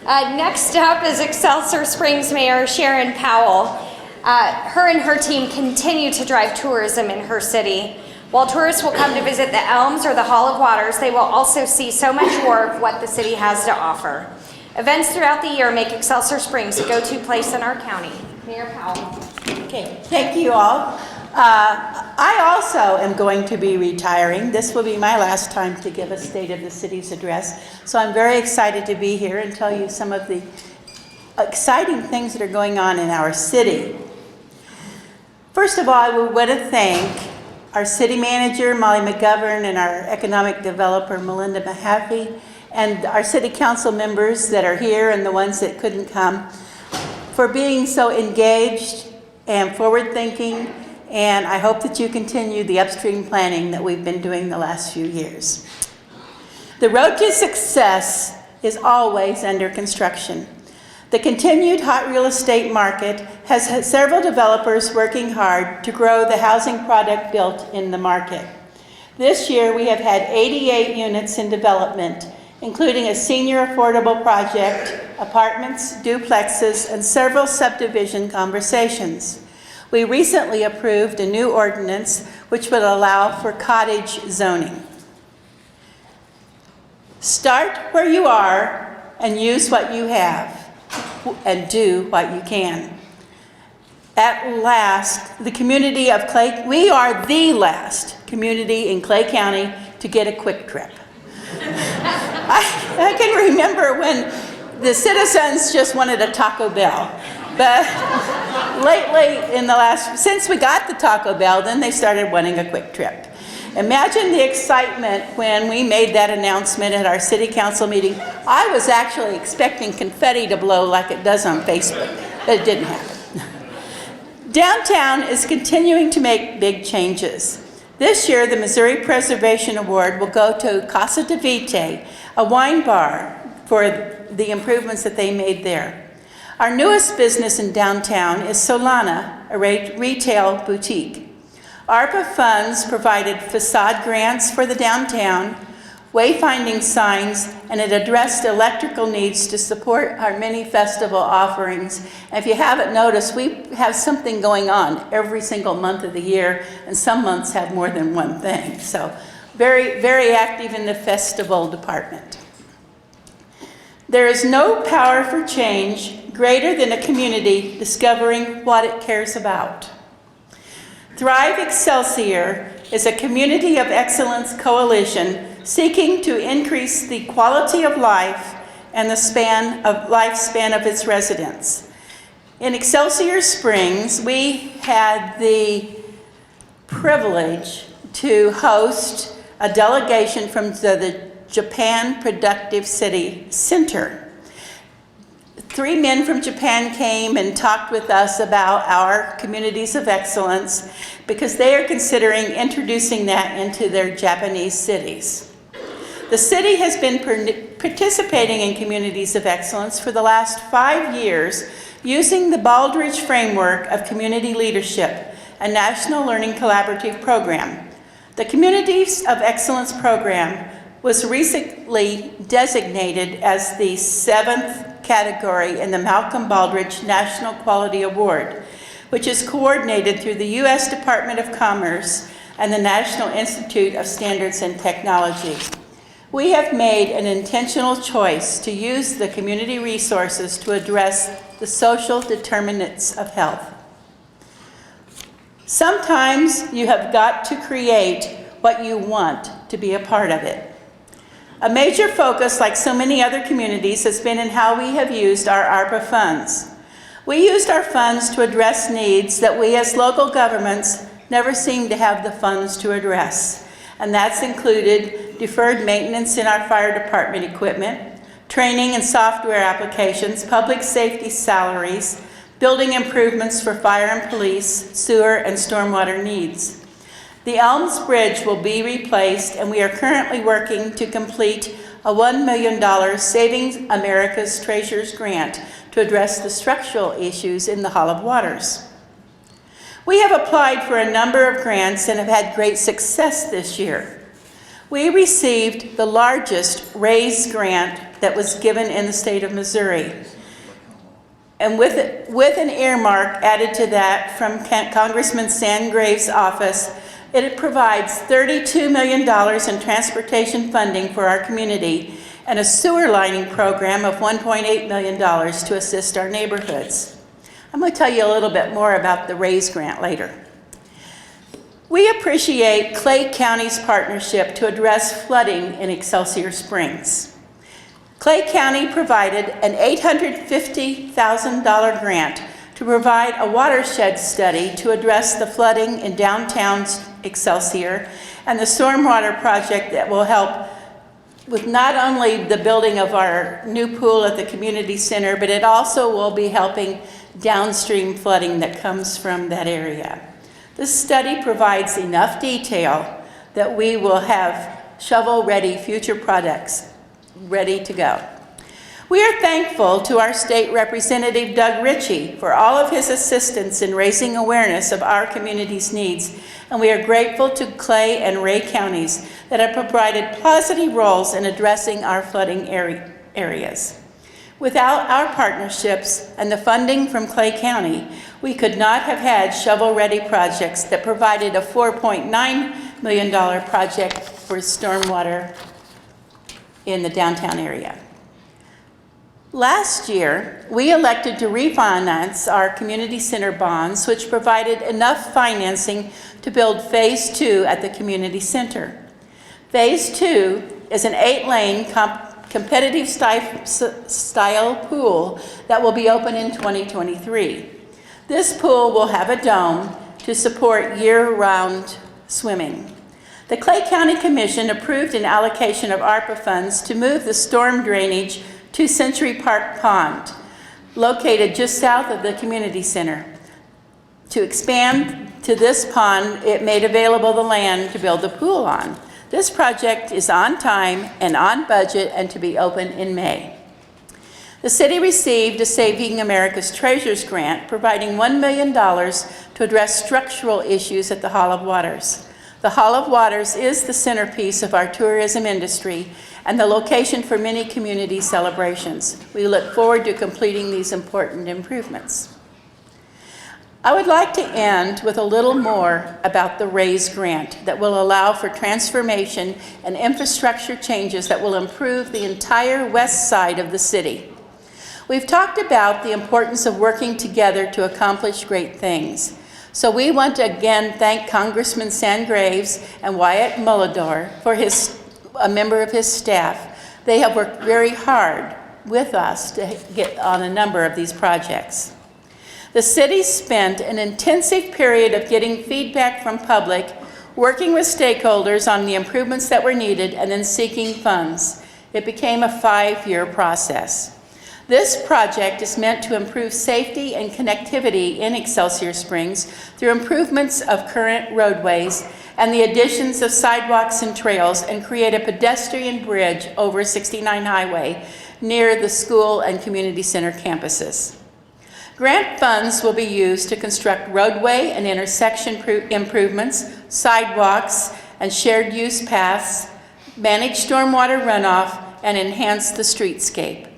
Next up is Excelsior Springs Mayor Sharon Powell. Her and her team continue to drive tourism in her city. While tourists will come to visit the Elms or the Hall of Waters, they will also see so much more of what the city has to offer. Events throughout the year make Excelsior Springs a go-to place in our county. Mayor Powell. Okay, thank you all. I also am going to be retiring. This will be my last time to give a State of the City's address. So I'm very excited to be here and tell you some of the exciting things that are going on in our city. First of all, I want to thank our city manager, Molly McGovern, and our economic developer, Melinda Mahaffey, and our city council members that are here and the ones that couldn't come for being so engaged and forward-thinking, and I hope that you continue the upstream planning that we've been doing the last few years. The road to success is always under construction. The continued hot real estate market has had several developers working hard to grow the housing product built in the market. This year we have had 88 units in development, including a senior affordable project, apartments, duplexes, and several subdivision conversations. We recently approved a new ordinance which would allow for cottage zoning. Start where you are and use what you have and do what you can. At last, the community of Clay, we are the last community in Clay County to get a quick trip. I can remember when the citizens just wanted a Taco Bell. But lately, since we got the Taco Bell, then they started wanting a quick trip. Imagine the excitement when we made that announcement at our city council meeting. I was actually expecting confetti to blow like it does on Facebook, but it didn't happen. Downtown is continuing to make big changes. This year, the Missouri Preservation Award will go to Casa de Vite, a wine bar, for the improvements that they made there. Our newest business in downtown is Solana, a retail boutique. ARPA funds provided facade grants for the downtown, wayfinding signs, and it addressed electrical needs to support our many festival offerings. And if you haven't noticed, we have something going on every single month of the year, and some months have more than one thing. So very, very active in the festival department. There is no power for change greater than a community discovering what it cares about. Thrive Excelsior is a community of excellence coalition seeking to increase the quality of life and the lifespan of its residents. In Excelsior Springs, we had the privilege to host a delegation from the Japan Productive City Center. 3 men from Japan came and talked with us about our communities of excellence because they are considering introducing that into their Japanese cities. The city has been participating in communities of excellence for the last 5 years using the Baldrige Framework of Community Leadership, a national learning collaborative program. The Communities of Excellence program was recently designated as the 7th category in the Malcolm Baldrige National Quality Award, which is coordinated through the U.S. Department of Commerce and the National Institute of Standards and Technology. We have made an intentional choice to use the community resources to address the social determinants of health. Sometimes you have got to create what you want to be a part of it. A major focus, like so many other communities, has been in how we have used our ARPA funds. We used our funds to address needs that we as local governments never seem to have the funds to address. And that's included deferred maintenance in our fire department equipment, training and software applications, public safety salaries, building improvements for fire and police, sewer and stormwater needs. The Elms Bridge will be replaced, and we are currently working to complete a $1 million Saving America's Treasures grant to address the structural issues in the Hall of Waters. We have applied for a number of grants and have had great success this year. We received the largest RAISE grant that was given in the state of Missouri. And with an earmark added to that from Congressman Sandgrave's office, it provides $32 million in transportation funding for our community and a sewer lining program of $1.8 million to assist our neighborhoods. I'm going to tell you a little bit more about the RAISE grant later. We appreciate Clay County's partnership to address flooding in Excelsior Springs. Clay County provided an $850,000 grant to provide a watershed study to address the flooding in downtown Excelsior and the stormwater project that will help with not only the building of our new pool at the community center, but it also will be helping downstream flooding that comes from that area. This study provides enough detail that we will have shovel-ready future projects ready to go. We are thankful to our state representative, Doug Ritchie, for all of his assistance in raising awareness of our community's needs, and we are grateful to Clay and Ray counties that have provided positive roles in addressing our flooding areas. Without our partnerships and the funding from Clay County, we could not have had shovel-ready projects that provided a $4.9 million project for stormwater in the downtown area. Last year, we elected to refinance our community center bonds, which provided enough financing to build Phase 2 at the community center. Phase 2 is an 8-lane competitive style pool that will be open in 2023. This pool will have a dome to support year-round swimming. The Clay County Commission approved an allocation of ARPA funds to move the storm drainage to Century Park Pond, located just south of the community center. To expand to this pond, it made available the land to build the pool on. This project is on time and on budget and to be open in May. The city received a Saving America's Treasures grant, providing $1 million to address structural issues at the Hall of Waters. The Hall of Waters is the centerpiece of our tourism industry and the location for many community celebrations. We look forward to completing these important improvements. I would like to end with a little more about the RAISE grant that will allow for transformation and infrastructure changes that will improve the entire west side of the city. We've talked about the importance of working together to accomplish great things. So we want to again thank Congressman Sandgraves and Wyatt Mullador for a member of his staff. They have worked very hard with us to get on a number of these projects. The city spent an intensive period of getting feedback from public, working with stakeholders on the improvements that were needed, and then seeking funds. It became a 5-year process. This project is meant to improve safety and connectivity in Excelsior Springs through improvements of current roadways and the additions of sidewalks and trails, and create a pedestrian bridge over 69 Highway near the school and community center campuses. Grant funds will be used to construct roadway and intersection improvements, sidewalks, and shared use paths, manage stormwater runoff, and enhance the streetscape.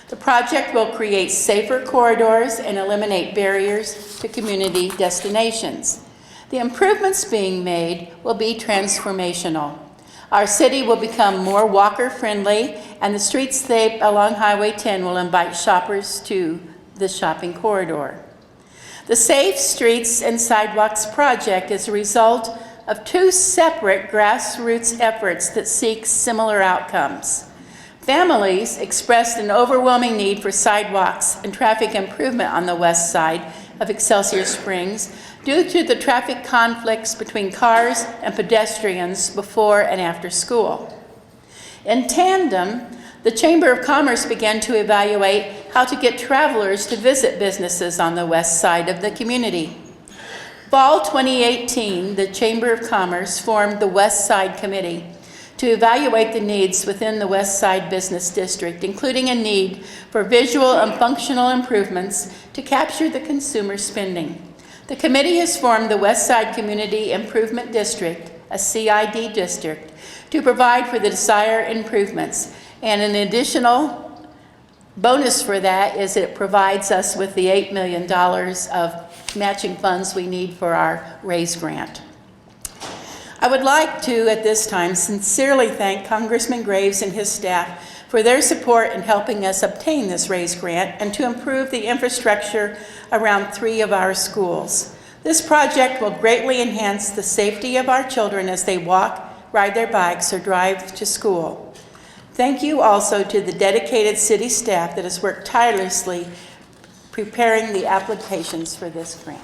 The project will create safer corridors and eliminate barriers to community destinations. The improvements being made will be transformational. Our city will become more walker-friendly, and the streetscape along Highway 10 will invite shoppers to the shopping corridor. The Safe Streets and Sidewalks project is a result of 2 separate grassroots efforts that seek similar outcomes. Families expressed an overwhelming need for sidewalks and traffic improvement on the west side of Excelsior Springs due to the traffic conflicts between cars and pedestrians before and after school. In tandem, the Chamber of Commerce began to evaluate how to get travelers to visit businesses on the west side of the community. Fall 2018, the Chamber of Commerce formed the West Side Committee to evaluate the needs within the West Side Business District, including a need for visual and functional improvements to capture the consumer spending. The committee has formed the West Side Community Improvement District, a CID district, to provide for the desired improvements, And an additional bonus for that is it provides us with the $8 million of matching funds we need for our RAISE grant. I would like to, at this time, sincerely thank Congressman Graves and his staff for their support in helping us obtain this RAISE grant and to improve the infrastructure around 3 of our schools. This project will greatly enhance the safety of our children as they walk, ride their bikes, or drive to school. Thank you also to the dedicated city staff that has worked tirelessly preparing the applications for this grant.